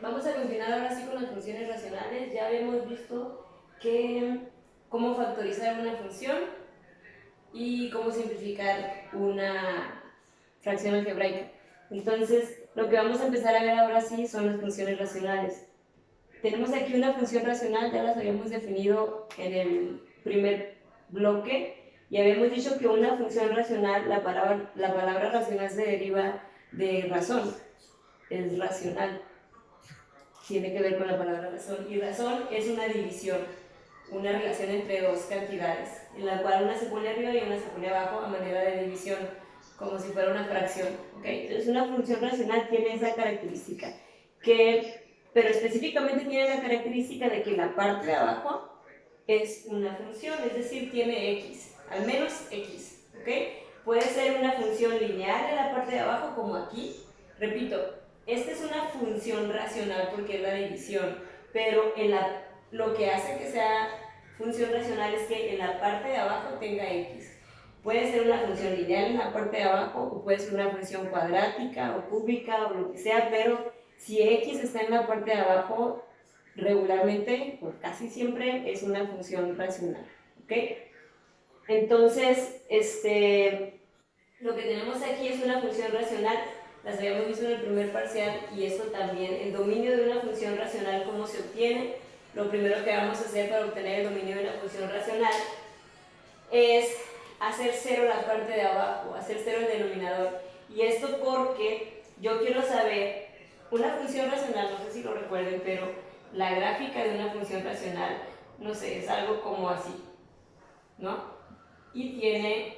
Vamos a continuar ahora sí con las funciones racionales. Ya habíamos visto cómo factorizar una función y cómo simplificar una fracción algebraica. Entonces, lo que vamos a empezar a ver ahora sí son las funciones racionales. Tenemos aquí una función racional, ya las habíamos definido en el primer bloque, y habíamos dicho que una función racional, la palabra racional se deriva de razón, es racional, tiene que ver con la palabra razón, y razón es una división, una relación entre dos cantidades, en la cual una se pone arriba y una se pone abajo a manera de división, como si fuera una fracción. ¿Okay? Entonces una función racional tiene esa característica, pero específicamente tiene la característica de que la parte de abajo es una función, es decir, tiene x, al menos x. ¿Okay? Puede ser una función lineal en la parte de abajo, como aquí. Repito, esta es una función racional porque es la división, pero lo que hace que sea función racional es que en la parte de abajo tenga x. Puede ser una función lineal en la parte de abajo, o puede ser una función cuadrática o cúbica o lo que sea, pero si x está en la parte de abajo, regularmente, o casi siempre, es una función racional. ¿Ok? Entonces, lo que tenemos aquí es una función racional, las habíamos visto en el primer parcial, y esto también, el dominio de una función racional, ¿cómo se obtiene? Lo primero que vamos a hacer para obtener el dominio de una función racional es hacer cero la parte de abajo, hacer cero el denominador. Y esto porque yo quiero saber, una función racional, no sé si lo recuerden, pero la gráfica de una función racional, no sé, es algo como así, ¿no? Y tiene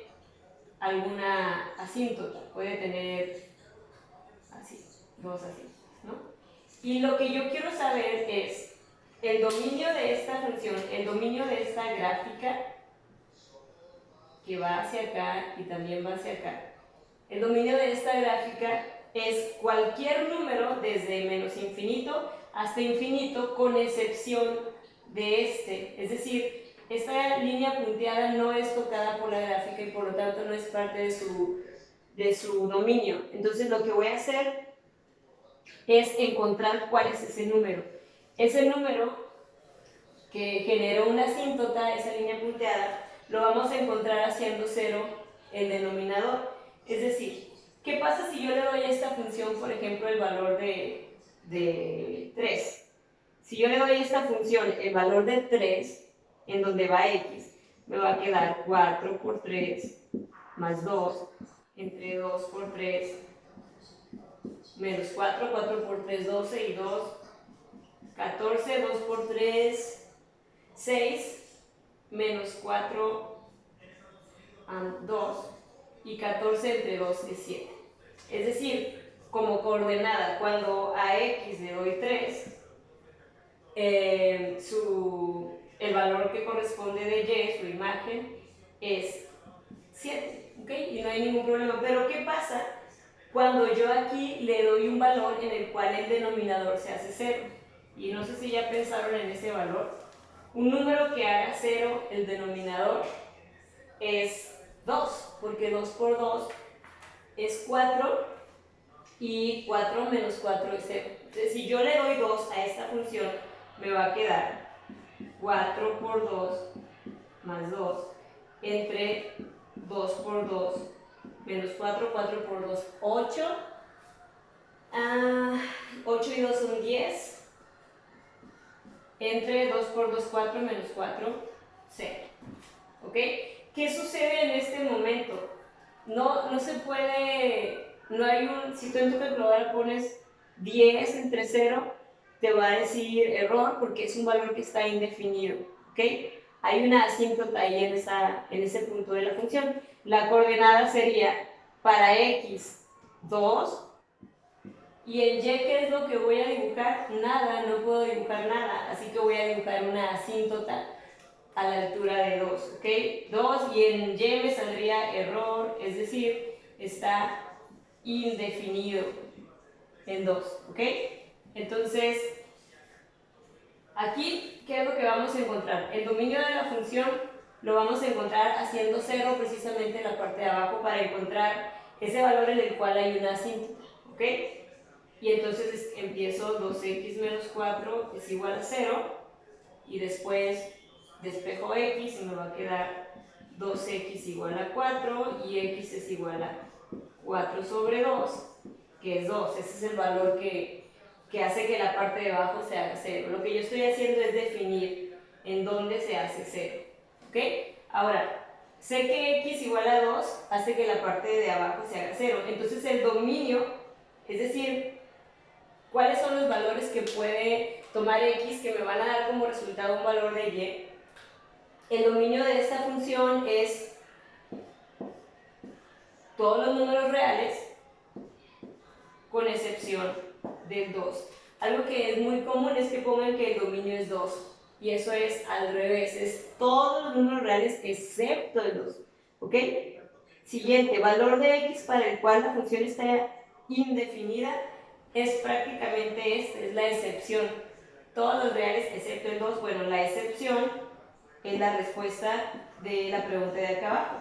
alguna asíntota, puede tener así, dos así, ¿no? Y lo que yo quiero saber es el dominio de esta función, el dominio de esta gráfica que va hacia acá y también va hacia acá. El dominio de esta gráfica es cualquier número desde menos infinito hasta infinito con excepción de este, es decir, esta línea punteada no es tocada por la gráfica y por lo tanto no es parte de su dominio. Entonces lo que voy a hacer es encontrar cuál es ese número. Ese número que generó una asíntota, esa línea punteada, lo vamos a encontrar haciendo cero el denominador. Es decir, ¿qué pasa si yo le doy a esta función, por ejemplo, el valor de 3? Si yo le doy a esta función el valor de 3, en donde va x, me va a quedar 4 por 3 más 2, entre 2 por 3, menos 4, 4 por 3, 12 y 2, 14, 2 por 3, 6, menos 4, 2, y 14 entre 2 es 7. Es decir, como coordenada, cuando a x le doy 3, el valor que corresponde de y, su imagen, es 7, ¿ok? Y no hay ningún problema. Pero ¿qué pasa cuando yo aquí le doy un valor en el cual el denominador se hace 0? Y no sé si ya pensaron en ese valor. Un número que haga 0 el denominador es 2, porque 2 por 2 es 4 y 4 menos 4 es 0. Entonces, si yo le doy 2 a esta función, me va a quedar 4 por 2 más 2 entre 2 por 2 menos 4, 4 por 2, 8. 8 y 2 son 10. Entre 2 por 2, 4 menos 4, 0. ¿Ok? ¿Qué sucede en este momento? No se puede, no hay si tú en tu calculadora pones 10 entre 0, te va a decir error porque es un valor que está indefinido. ¿Ok? Hay una asíntota ahí en ese punto de la función. La coordenada sería para x 2, y en y, ¿qué es lo que voy a dibujar? Nada, no puedo dibujar nada, así que voy a dibujar una asíntota a la altura de 2, ¿ok? 2, y en y me saldría error, es decir, está indefinido en 2, ¿ok? Entonces, aquí, ¿qué es lo que vamos a encontrar? El dominio de la función lo vamos a encontrar haciendo 0 precisamente en la parte de abajo para encontrar ese valor en el cual hay una asíntota, ¿ok? y entonces empiezo 2x menos 4 es igual a 0, y después despejo x y me va a quedar 2x igual a 4 y x es igual a 4 sobre 2, que es 2. Ese es el valor que hace que la parte de abajo se haga 0. Lo que yo estoy haciendo es definir en dónde se hace 0. ¿Ok? Ahora, sé que x igual a 2 hace que la parte de abajo se haga 0. Entonces el dominio, es decir, ¿cuáles son los valores que puede tomar x que me van a dar como resultado un valor de y? El dominio de esta función es todos los números reales con excepción del 2. Algo que es muy común es que pongan que el dominio es 2, y eso es al revés, es todos los números reales excepto el 2. ¿Ok? Siguiente, valor de x para el cual la función está indefinida es prácticamente este, es la excepción. Todos los reales excepto el 2, bueno, la excepción es la respuesta de la pregunta de acá abajo.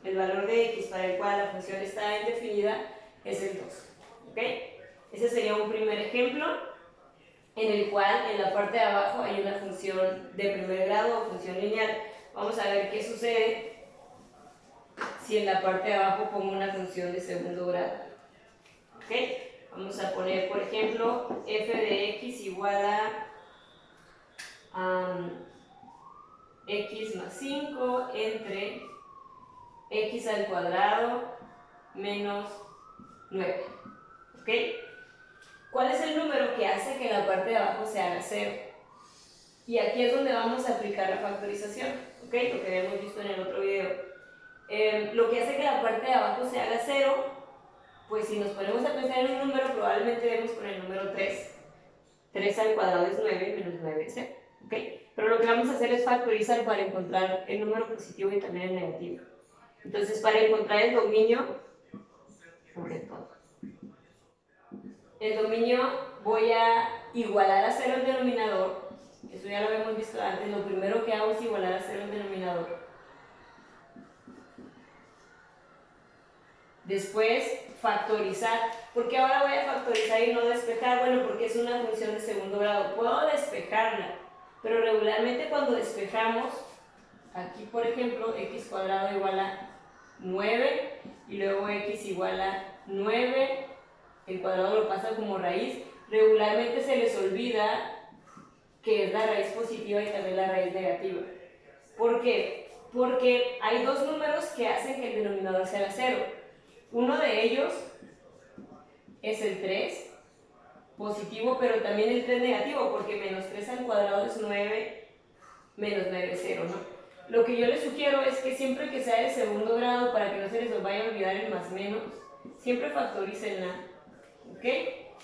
El valor de x para el cual la función está indefinida es el 2. ¿Ok? Ese sería un primer ejemplo en el cual en la parte de abajo hay una función de primer grado o función lineal. Vamos a ver qué sucede si en la parte de abajo pongo una función de segundo grado. ¿Ok? Vamos a poner, por ejemplo, f de x igual a x más 5 entre x al cuadrado menos 9. ¿Ok? ¿Cuál es el número que hace que la parte de abajo se haga 0? Y aquí es donde vamos a aplicar la factorización. ¿Ok? Lo que habíamos visto en el otro video. Lo que hace que la parte de abajo se haga 0, pues si nos ponemos a pensar en un número, probablemente debemos poner el número 3. 3 al cuadrado es 9, menos 9 es 0. ¿Ok? Pero lo que vamos a hacer es factorizar para encontrar el número positivo y también el negativo. Entonces, para encontrar el dominio, sobre todo, el dominio voy a igualar a 0 el denominador. Eso ya lo habíamos visto antes. Lo primero que hago es igualar a 0 el denominador. Después, factorizar. ¿Por qué ahora voy a factorizar y no despejar? Bueno, porque es una función de segundo grado. Puedo despejarla, pero regularmente cuando despejamos, aquí por ejemplo, x cuadrado igual a 9, y luego x igual a 9, el cuadrado lo pasa como raíz. Regularmente se les olvida que es la raíz positiva y también la raíz negativa. ¿Por qué? Porque hay dos números que hacen que el denominador sea 0. Uno de ellos es el 3, positivo, pero también el 3 negativo, porque menos 3 al cuadrado es 9, menos 9 es 0, ¿no? Lo que yo les sugiero es que siempre que sea de segundo grado, para que no se les vaya a olvidar el más menos, siempre factorícenla. ¿Ok?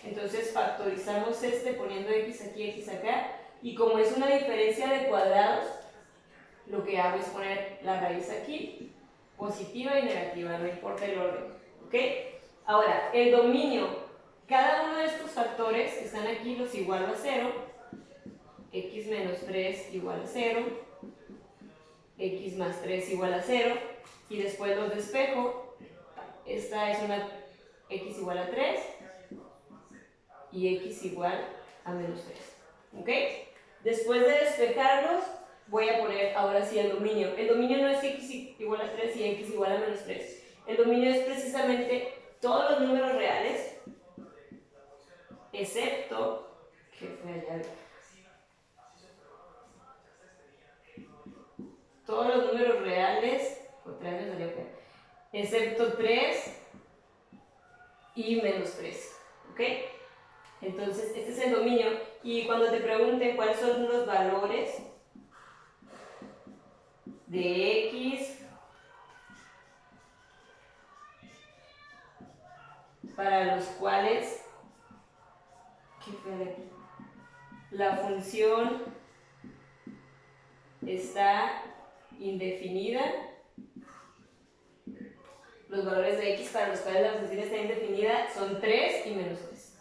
Entonces factorizamos este poniendo x aquí, x acá, y como es una diferencia de cuadrados, lo que hago es poner la raíz aquí, positiva y negativa, no importa el orden. ¿Ok? Ahora, el dominio, cada uno de estos factores que están aquí los igualo a 0, x menos 3 igual a 0, x más 3 igual a 0, y después los despejo. Esta es una x igual a 3 y x igual a menos 3. ¿Ok? Después de despejarlos, voy a poner ahora sí el dominio. El dominio no es x igual a 3 y x igual a menos 3. El dominio es precisamente todos los números reales, excepto, todos los números reales, excepto 3 y menos 3. ¿Ok? Entonces, este es el dominio. Y cuando te pregunten cuáles son los valores de x para los cuales la función está indefinida, los valores de x para los cuales la función está indefinida son 3 y menos 3.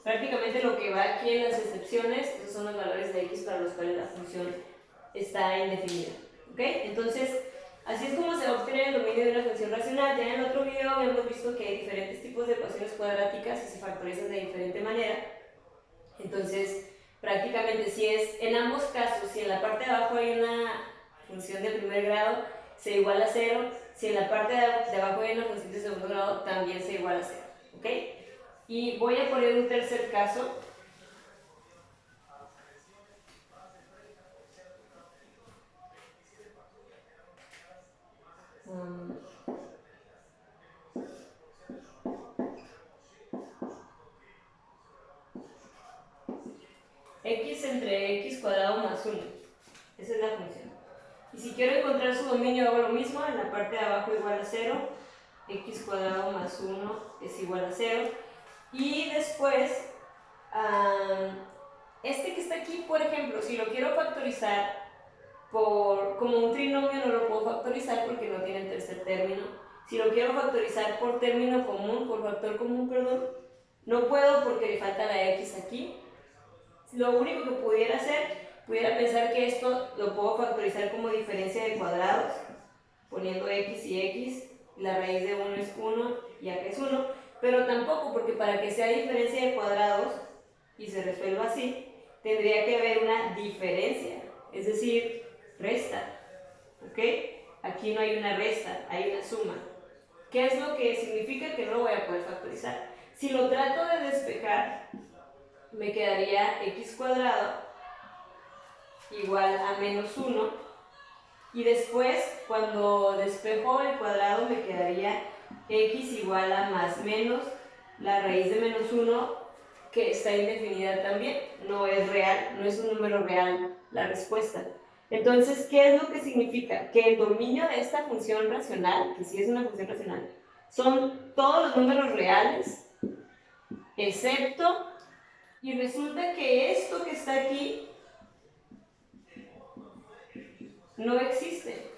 Prácticamente lo que va aquí en las excepciones, esos son los valores de x para los cuales la función está indefinida. ¿Ok? Entonces, Así es como se va a obtener el dominio de una función racional. Ya en el otro video habíamos visto que hay diferentes tipos de ecuaciones cuadráticas y se factorizan de diferente manera. Entonces, prácticamente si es en ambos casos, si en la parte de abajo hay una función de primer grado, se iguala a 0. Si en la parte de abajo hay una función de segundo grado, también se iguala a 0. ¿Ok? Y voy a poner un tercer caso. X entre x cuadrado más 1. Esa es la función. Y si quiero encontrar su dominio, hago lo mismo. En la parte de abajo igual a 0. X cuadrado más 1 es igual a 0. Y después, este que está aquí, por ejemplo, si lo quiero factorizar como un trinomio, no lo puedo factorizar porque no tiene tercer término. Si lo quiero factorizar por término común, por factor común, perdón, no puedo porque le falta la x aquí. Lo único que pudiera hacer, pudiera pensar que esto lo puedo factorizar como diferencia de cuadrados, poniendo x y x, la raíz de 1 es 1 y acá es 1, pero tampoco, porque para que sea diferencia de cuadrados y se resuelva así, tendría que haber una diferencia, es decir, resta, ¿ok? Aquí no hay una resta, hay una suma. ¿Qué es lo que significa? Que no lo voy a poder factorizar. Si lo trato de despejar, me quedaría x cuadrado igual a menos 1, y después cuando despejo el cuadrado me quedaría x igual a más menos la raíz de menos 1, que está indefinida también, no es real, no es un número real la respuesta. Entonces, ¿qué es lo que significa? Que el dominio de esta función racional, que sí es una función racional, son todos los números reales, excepto, y resulta que esto que está aquí no existe.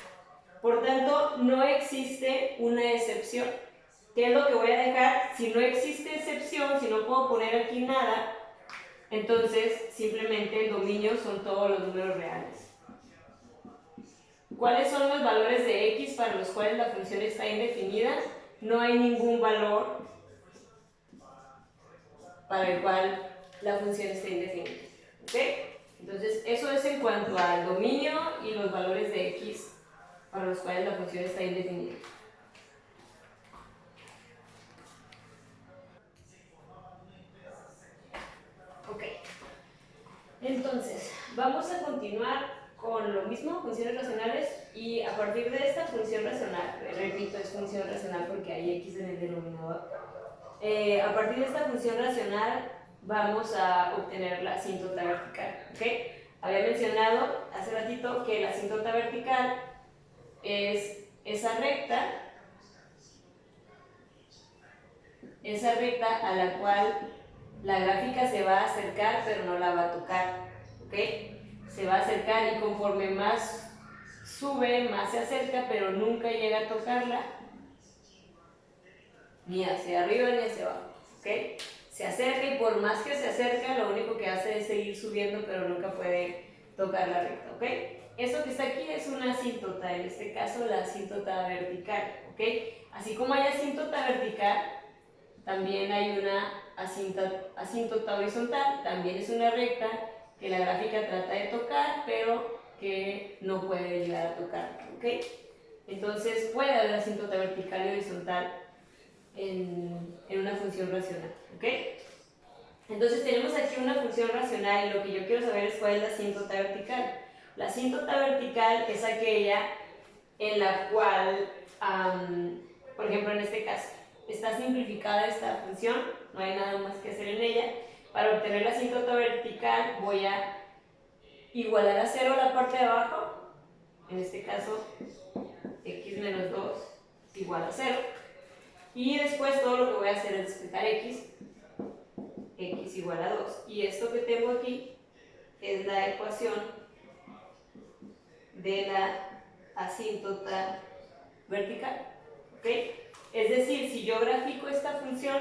Por tanto, no existe una excepción. ¿Qué es lo que voy a dejar? Si no existe excepción, si no puedo poner aquí nada, entonces simplemente el dominio son todos los números reales. ¿Cuáles son los valores de x para los cuales la función está indefinida? No hay ningún valor para el cual la función esté indefinida. ¿Ok? Entonces, eso es en cuanto al dominio y los valores de x para los cuales la función está indefinida. Ok. Entonces, vamos a continuar con lo mismo, funciones racionales, y a partir de esta función racional, repito, es función racional porque hay x en el denominador, a partir de esta función racional vamos a obtener la asíntota vertical. ¿Okay? Había mencionado hace ratito que la asíntota vertical es esa recta a la cual la gráfica se va a acercar pero no la va a tocar. ¿Ok? Se va a acercar y conforme más sube, más se acerca, pero nunca llega a tocarla, ni hacia arriba ni hacia abajo. ¿Ok? Se acerca y por más que se acerca, lo único que hace es seguir subiendo, pero nunca puede tocar la recta. ¿Ok? Esto que está aquí es una asíntota, en este caso la asíntota vertical. ¿Ok? Así como hay asíntota vertical, también hay una asíntota horizontal, también es una recta que la gráfica trata de tocar, pero que no puede llegar a tocar. ¿Ok? Entonces puede haber asíntota vertical y horizontal en una función racional. ¿Ok? Entonces tenemos aquí una función racional y lo que yo quiero saber es cuál es la asíntota vertical. La asíntota vertical es aquella en la cual, por ejemplo en este caso, está simplificada esta función, no hay nada más que hacer en ella. Para obtener la asíntota vertical voy a igualar a 0 la parte de abajo, en este caso x menos 2 es igual a 0, y después todo lo que voy a hacer es despejar x igual a 2, y esto que tengo aquí es la ecuación de la asíntota vertical. ¿Ok? Es decir, si yo grafico esta función,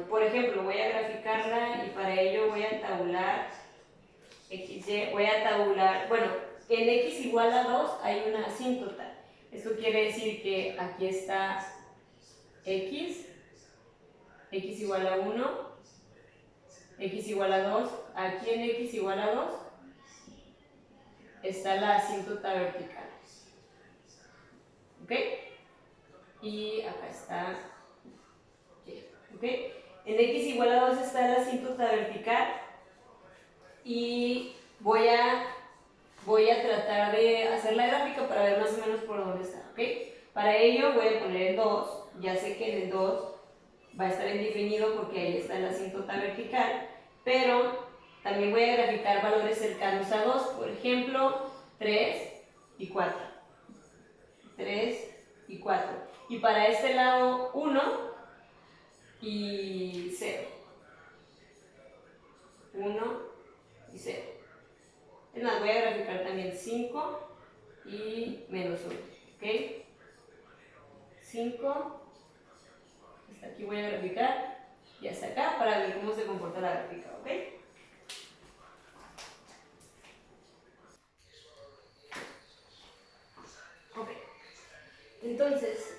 por ejemplo, voy a graficarla y para ello voy a tabular XY, voy a tabular, bueno, en x igual a 2 hay una asíntota. Esto quiere decir que aquí está x igual a 1, x igual a 2, aquí en x igual a 2 está la asíntota vertical. ¿Ok? Y acá está y. ¿Ok? En x igual a 2 está la asíntota vertical y voy a tratar de hacer la gráfica para ver más o menos por dónde está. ¿Ok? Para ello voy a poner el 2, ya sé que en el 2 va a estar indefinido porque ahí está la asíntota vertical, pero también voy a graficar valores cercanos a 2, por ejemplo, 3 y 4. 3 y 4. Y para este lado 1 y 0. 1 y 0. Es más, voy a graficar también 5 y menos 1. ¿Ok? 5. Hasta aquí voy a graficar y hasta acá para ver cómo se comporta la gráfica. ¿Ok? Ok. Entonces,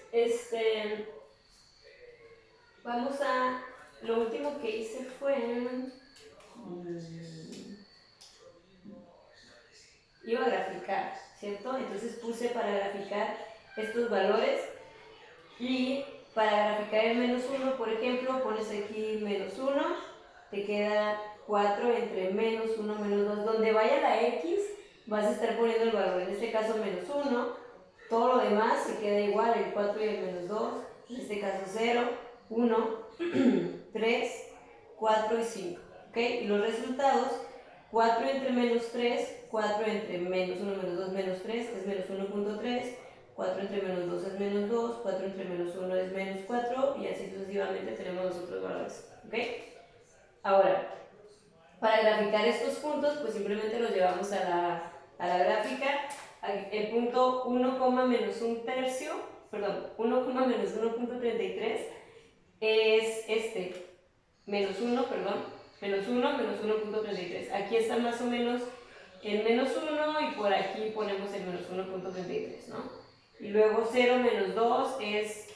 vamos a... Lo último que hice fue... iba a graficar, ¿cierto? Entonces puse para graficar estos valores y para graficar el menos 1, por ejemplo, pones aquí menos 1, te queda 4 entre menos 1, menos 2. Donde vaya la x, vas a estar poniendo el valor, en este caso menos 1, todo lo demás se queda igual, el 4 y el menos 2, en este caso 0, 1, 3, 4 y 5. ¿Ok? Y los resultados, 4 entre menos 3, 4 entre menos 1, menos 2, menos 3 es menos 1.3, 4 entre menos 2 es menos 2, 4 entre menos 1 es menos 4 y así sucesivamente tenemos los otros valores. ¿Ok? Ahora, para graficar estos puntos, pues simplemente los llevamos a la gráfica. El punto 1, menos 1 tercio, perdón, 1, menos 1.33 es este, menos 1, perdón, menos 1, menos 1.33. Aquí está más o menos el menos 1 y por aquí ponemos el menos 1.33, ¿no? Y luego 0 menos 2 es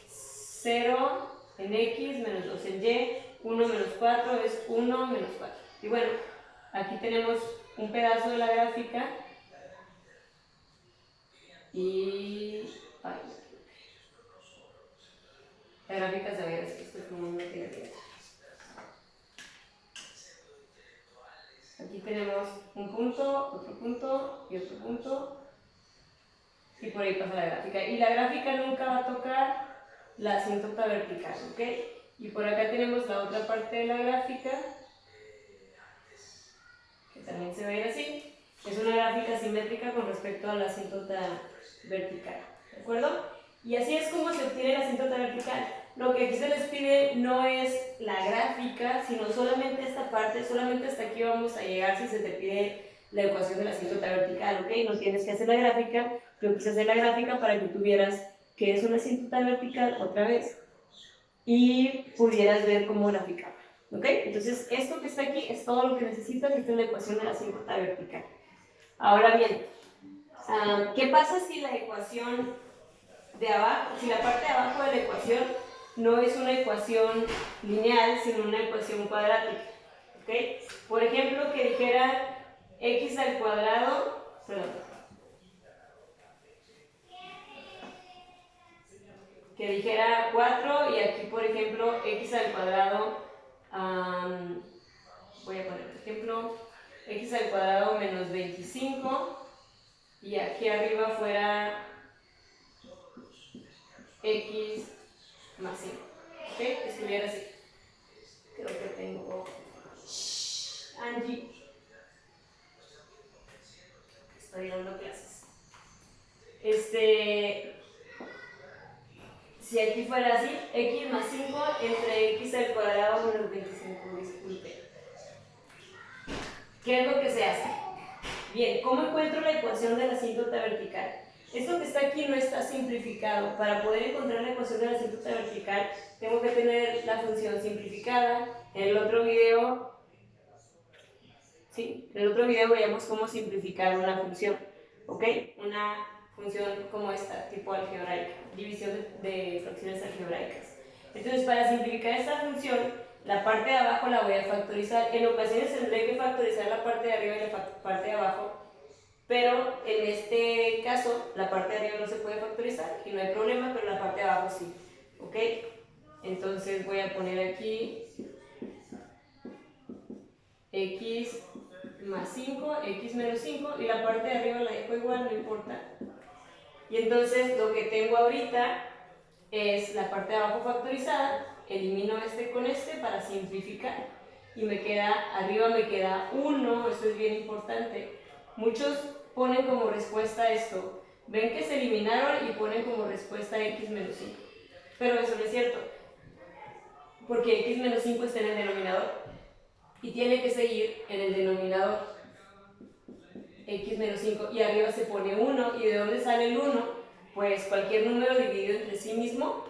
0 en x, menos 2 en y, 1 menos 4 es 1 menos 4. Y bueno, aquí tenemos un pedazo de la gráfica y... ay, la gráfica se ve así, esto es como una tiene. Aquí tenemos un punto, otro punto y otro punto. Y por ahí pasa la gráfica. Y la gráfica nunca va a tocar la asíntota vertical, ¿ok? Y por acá tenemos la otra parte de la gráfica, que también se va a ir así. Es una gráfica simétrica con respecto a la asíntota vertical, ¿de acuerdo? Y así es como se obtiene la asíntota vertical. Lo que aquí se les pide no es la gráfica, sino solamente esta parte, solamente hasta aquí vamos a llegar si se te pide la ecuación de la asíntota vertical, ¿ok? No tienes que hacer la gráfica, yo quise hacer la gráfica para que tuvieras qué es una asíntota vertical otra vez y pudieras ver cómo graficar, ¿ok? Entonces, esto que está aquí es todo lo que necesitas, esta es la ecuación de la asíntota vertical. Ahora bien, ¿qué pasa si la ecuación de abajo, si la parte de abajo de la ecuación no es una ecuación lineal, sino una ecuación cuadrática? ¿Ok? Por ejemplo, que dijera x al cuadrado, perdón, que dijera 4 y aquí, por ejemplo, x al cuadrado, voy a poner, por ejemplo, x al cuadrado menos 25 y aquí arriba fuera x más 5. ¿Ok? Escribiera así. Creo que tengo... Angie. Estoy dando clases. Si aquí fuera así, x más 5 entre x al cuadrado menos 25, disculpe. ¿Qué es lo que se hace? Bien, ¿cómo encuentro la ecuación de la asíntota vertical? Esto que está aquí no está simplificado. Para poder encontrar la ecuación de la asíntota vertical, tengo que tener la función simplificada. En el otro video ¿sí? En el otro video veíamos cómo simplificar una función, ¿ok? Una función como esta, tipo algebraica, división de fracciones algebraicas. Entonces, para simplificar esta función, la parte de abajo la voy a factorizar. En ocasiones tendré que factorizar la parte de arriba y la parte de abajo, pero en este caso la parte de arriba no se puede factorizar y no hay problema, pero la parte de abajo sí, ¿ok? Entonces voy a poner aquí x más 5, x menos 5, y la parte de arriba la dejo igual, no importa. Y entonces lo que tengo ahorita es la parte de abajo factorizada, elimino este con este para simplificar, y me queda, arriba me queda 1, esto es bien importante. Muchos ponen como respuesta esto, ven que se eliminaron y ponen como respuesta x menos 5, pero eso no es cierto, porque x menos 5 está en el denominador y tiene que seguir en el denominador x menos 5, y arriba se pone 1, y ¿de dónde sale el 1? Pues cualquier número dividido entre sí mismo,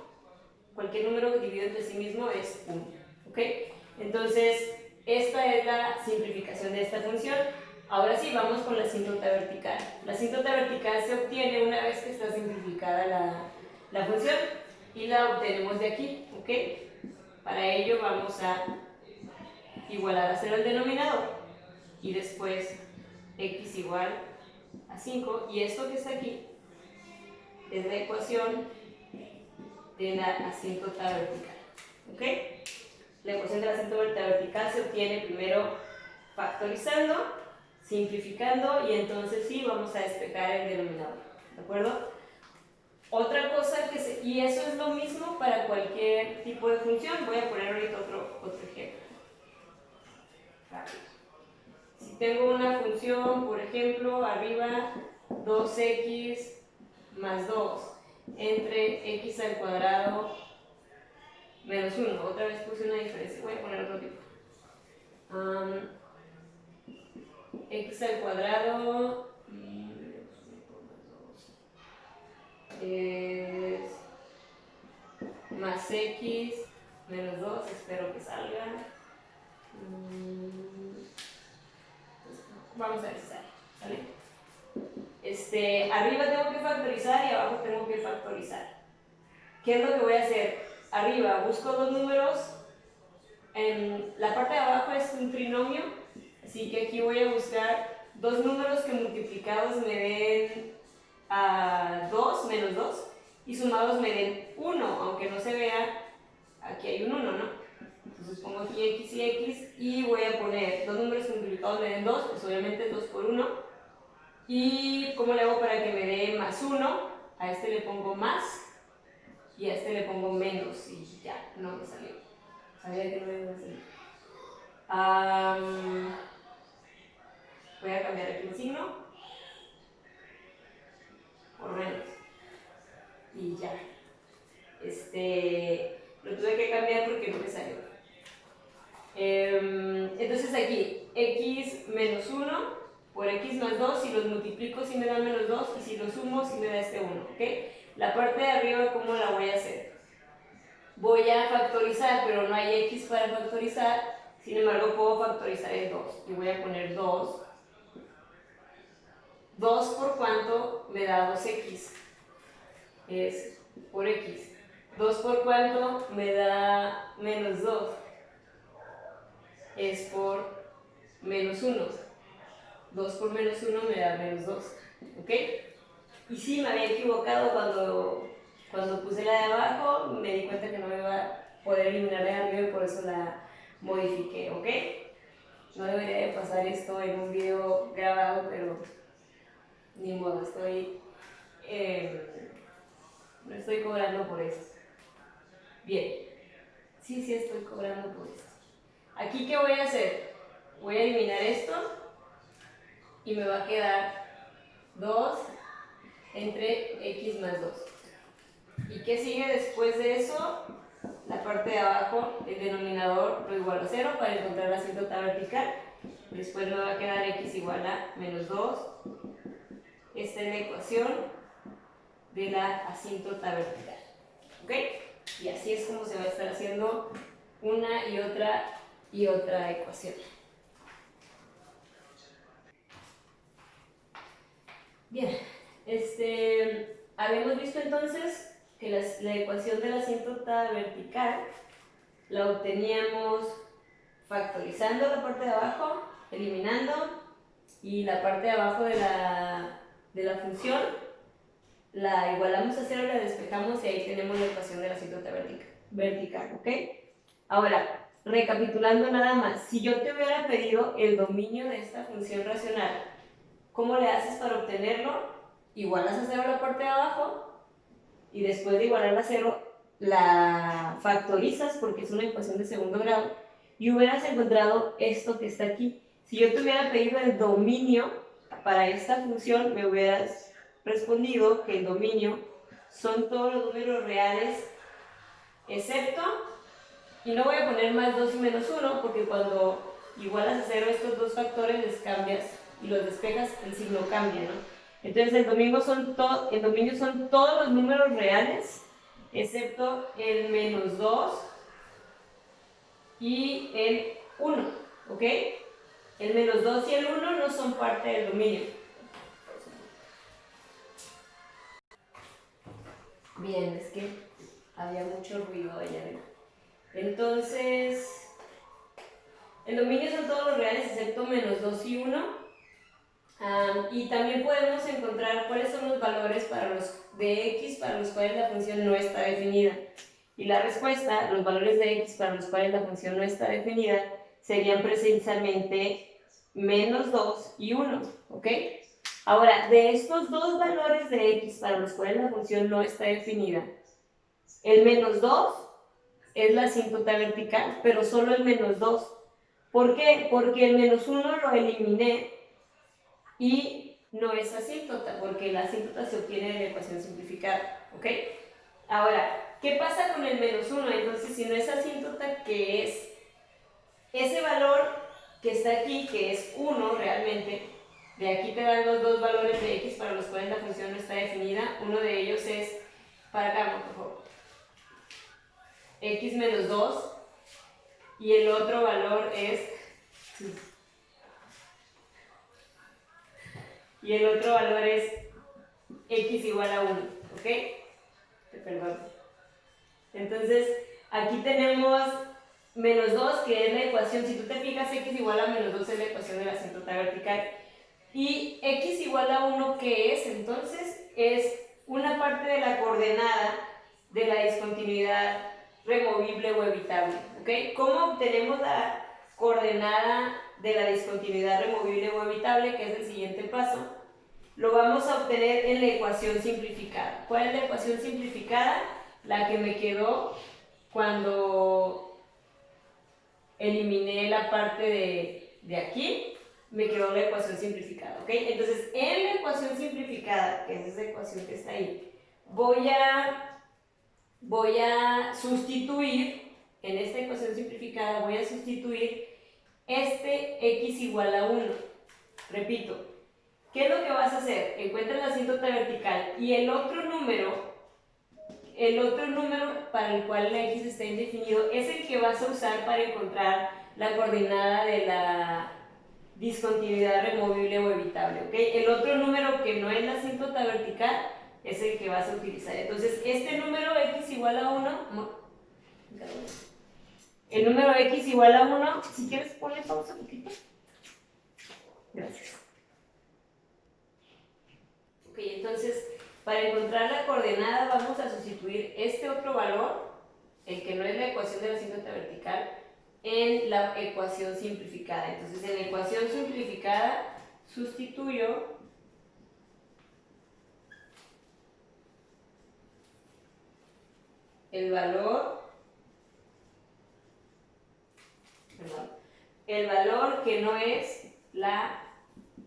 cualquier número dividido entre sí mismo es 1, ¿ok? Entonces, esta es la simplificación de esta función. Ahora sí, vamos con la asíntota vertical. La asíntota vertical se obtiene una vez que está simplificada la función, y la obtenemos de aquí, ¿ok? Para ello vamos a igualar a 0 el denominador, y después x igual a 5, y esto que está aquí es la ecuación de la asíntota vertical, ¿ok? La ecuación de la asíntota vertical se obtiene primero factorizando, simplificando, y entonces sí vamos a despejar el denominador, ¿de acuerdo? Otra cosa y eso es lo mismo para cualquier tipo de función. Voy a poner ahorita otro ejemplo. Si tengo una función, por ejemplo, arriba 2x más 2 entre x al cuadrado menos 1. Otra vez puse una diferencia, voy a poner otro tipo. X al cuadrado es más x menos 2, espero que salga. Vamos a ver si sale. Arriba tengo que factorizar y abajo tengo que factorizar. ¿Qué es lo que voy a hacer? Arriba busco dos números, en la parte de abajo es un trinomio, así que aquí voy a buscar dos números que multiplicados me den a 2 menos 2 y sumados me den 1, aunque no se vea, aquí hay un 1, ¿no? Entonces pongo aquí x y x, y voy a poner dos números que multiplicados me den 2, pues obviamente 2 por 1. ¿Y cómo le hago para que me dé más 1? A este le pongo más y a este le pongo menos, y ya, no me salió. Sabía que no me iba a salir. Voy a cambiar aquí el signo por menos. Y ya. Lo tuve que cambiar porque no me salió. Entonces aquí, x menos 1 por x más 2, si los multiplico sí me da menos 2, y si los sumo sí me da este 1, ¿ok? La parte de arriba, ¿cómo la voy a hacer? Voy a factorizar, pero no hay x para factorizar, sin embargo puedo factorizar el 2, y voy a poner 2. 2 por cuánto me da 2x, es por x. 2 por cuánto me da menos 2, es por menos 1. 2 por menos 1 me da menos 2, ¿ok? Y sí, me había equivocado cuando puse la de abajo, me di cuenta que no me iba a poder eliminar la de arriba y por eso la modifiqué, ¿ok? No debería de pasar esto en un video grabado, pero ni modo, no estoy cobrando por eso. Bien, sí estoy cobrando por esto. Aquí, ¿qué voy a hacer? Voy a eliminar esto y me va a quedar 2 entre x más 2. ¿Y qué sigue después de eso? La parte de abajo, el denominador lo igualo a 0 para encontrar la asíntota vertical. Después me va a quedar x igual a menos 2. Esta es la ecuación de la asíntota vertical, ¿ok? Y así es como se va a estar haciendo una y otra ecuación. Bien, habíamos visto entonces que la ecuación de la asíntota vertical la obteníamos factorizando la parte de abajo, eliminando, y la parte de abajo de la función la igualamos a cero, la despejamos y ahí tenemos la ecuación de la asíntota vertical, ¿ok? Ahora, recapitulando nada más, si yo te hubiera pedido el dominio de esta función racional, ¿cómo le haces para obtenerlo? Igualas a cero la parte de abajo y después de igualar a cero la factorizas porque es una ecuación de segundo grado y hubieras encontrado esto que está aquí. Si yo te hubiera pedido el dominio para esta función, me hubieras respondido que el dominio son todos los números reales excepto, y no voy a poner más 2 y menos 1 porque cuando igualas a cero estos dos factores les cambias y los despejas, el signo cambia, ¿no? Entonces el dominio son todos los números reales excepto el menos 2 y el 1, ¿ok? El menos 2 y el 1 no son parte del dominio. Bien, es que había mucho ruido allá arriba. Entonces, el dominio son todos los reales excepto menos 2 y 1. Y también podemos encontrar cuáles son los valores de x para los cuales la función no está definida. Y la respuesta, los valores de x para los cuales la función no está definida, serían precisamente menos 2 y 1, ¿ok? Ahora, de estos dos valores de x para los cuales la función no está definida, el menos 2 es la asíntota vertical, pero solo el menos 2. ¿Por qué? Porque el menos 1 lo eliminé y no es asíntota, porque la asíntota se obtiene de la ecuación simplificada, ¿ok? Ahora, ¿qué pasa con el menos 1? Entonces, si no es asíntota, ¿qué es? Ese valor que está aquí, que es 1 realmente, de aquí te dan los dos valores de x para los cuales la función no está definida. Uno de ellos es, para acá, por favor, x menos 2, y el otro valor es... Y el otro valor es x igual a 1, ¿ok? Perdón. Entonces, aquí tenemos menos 2, que es la ecuación, si tú te fijas, x igual a menos 2 es la ecuación de la asíntota vertical. Y x igual a 1, ¿qué es? Entonces, es una parte de la coordenada de la discontinuidad removible o evitable, ¿ok? ¿Cómo obtenemos la coordenada de la discontinuidad removible o evitable, que es el siguiente paso? Lo vamos a obtener en la ecuación simplificada. ¿Cuál es la ecuación simplificada? La que me quedó cuando eliminé la parte de aquí, me quedó la ecuación simplificada, ¿ok? Entonces, en la ecuación simplificada, que es esa ecuación que está ahí, voy a sustituir, en esta ecuación simplificada, voy a sustituir x igual a 1. Repito, ¿qué es lo que vas a hacer? Encuentra la asíntota vertical y el otro número para el cual la x está indefinido es el que vas a usar para encontrar la coordenada de la discontinuidad removible o evitable, ¿ok? El otro número que no es la asíntota vertical es el que vas a utilizar. Entonces, este número x igual a 1, el número x igual a 1, si quieres ponle pausa un poquito. Gracias. Ok, entonces, para encontrar la coordenada vamos a sustituir este otro valor, el que no es la ecuación de la asíntota vertical, en la ecuación simplificada. Entonces, en la ecuación simplificada sustituyo el valor que no es la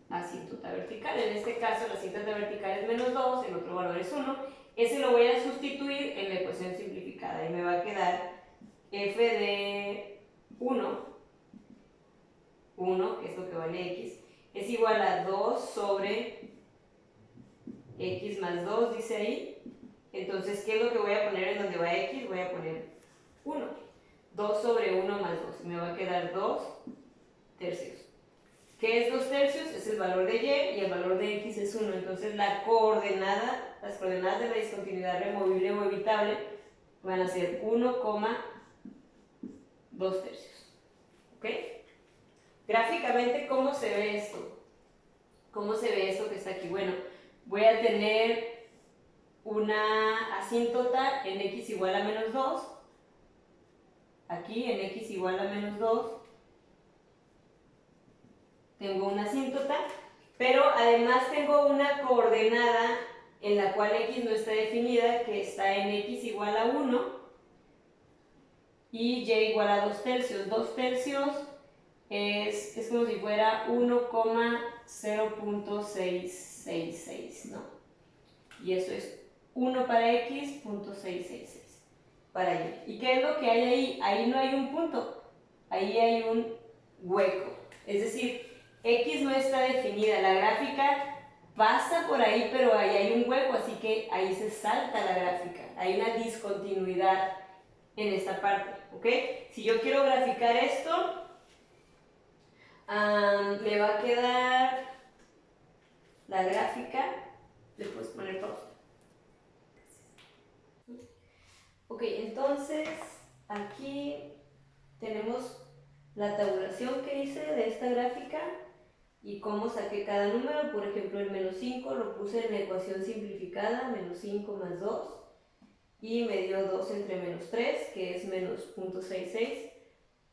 asíntota vertical. En este caso, la asíntota vertical es menos 2, el otro valor es 1. Ese lo voy a sustituir en la ecuación simplificada y me va a quedar f de 1, que es lo que vale x, es igual a 2 sobre x más 2, dice ahí. Entonces, ¿qué es lo que voy a poner en donde va x? Voy a poner 1. 2 sobre 1 más 2. Me va a quedar 2 tercios. ¿Qué es 2 tercios? Es es el valor de y el valor de x es 1. Entonces las coordenadas de la discontinuidad removible o evitable van a ser 1,2 tercios. ¿Ok? Gráficamente, ¿cómo se ve esto? ¿Cómo se ve esto que está aquí? Bueno, voy a tener una asíntota en x igual a menos 2, aquí en x igual a menos 2, tengo una asíntota, pero además tengo una coordenada en la cual x no está definida, que está en x igual a 1 y y igual a 2 tercios. 2 tercios es como si fuera 1,0.666, ¿no? Y eso es 1 para x, 0.666 para y. ¿Y qué es lo que hay ahí? Ahí no hay un punto, ahí hay un hueco. Es decir, x no está definida, la gráfica pasa por ahí, pero ahí hay un hueco, así que ahí se salta la gráfica. Hay una discontinuidad en esta parte, ¿ok? Si yo quiero graficar esto, me va a quedar la gráfica, le puedes poner pausa. Ok, entonces aquí tenemos la tabulación que hice de esta gráfica y cómo saqué cada número. Por ejemplo, el menos 5 lo puse en la ecuación simplificada, menos 5 más 2, y me dio 2 entre menos 3, que es menos 0.66.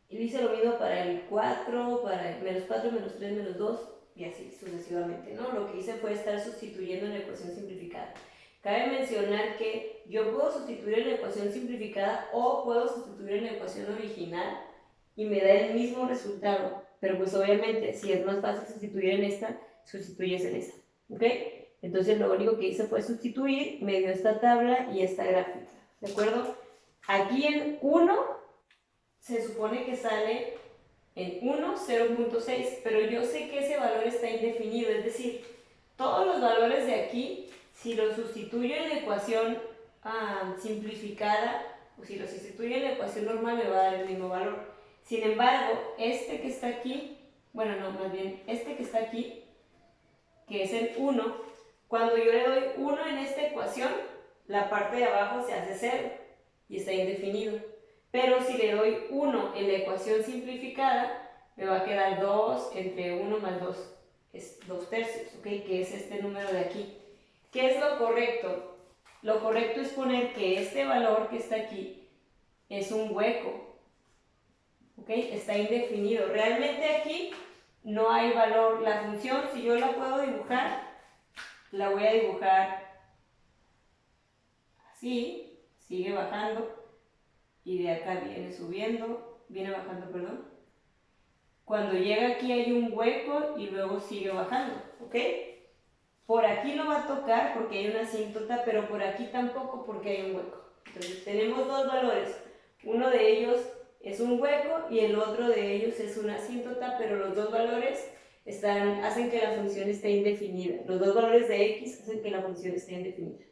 Y hice lo mismo para el 4, para el menos 4, menos 3, menos 2, y así sucesivamente, ¿no? Lo que hice fue estar sustituyendo en la ecuación simplificada. Cabe mencionar que yo puedo sustituir en la ecuación simplificada o puedo sustituir en la ecuación original y me da el mismo resultado, pero pues obviamente si es más fácil sustituir en esta, sustituyes en esta, ¿ok? Entonces lo único que hice fue sustituir, me dio esta tabla y esta gráfica, ¿de acuerdo? Aquí en 1 se supone que sale en 1, 0.6, pero yo sé que ese valor está indefinido, es decir, todos los valores de aquí, si los sustituyo en la ecuación simplificada, o si los sustituyo en la ecuación normal, me va a dar el mismo valor. Sin embargo, este que está aquí, bueno, no, más bien, este que está aquí, que es el 1, cuando yo le doy 1 en esta ecuación, la parte de abajo se hace 0 y está indefinido. Pero si le doy 1 en la ecuación simplificada, me va a quedar 2 entre 1 más 2, es 2 tercios, ¿ok? Que es este número de aquí. ¿Qué es lo correcto? Lo correcto es poner que este valor que está aquí es un hueco, ¿ok? Está indefinido. Realmente aquí no hay valor. La función, si yo la puedo dibujar, la voy a dibujar así, sigue bajando. Y de acá viene subiendo, viene bajando, perdón. Cuando llega aquí hay un hueco y luego sigue bajando, ¿ok? Por aquí no va a tocar porque hay una asíntota, pero por aquí tampoco porque hay un hueco. Entonces tenemos dos valores. Uno de ellos es un hueco y el otro de ellos es una asíntota, pero los dos valores hacen que la función esté indefinida. Los dos valores de x hacen que la función esté indefinida.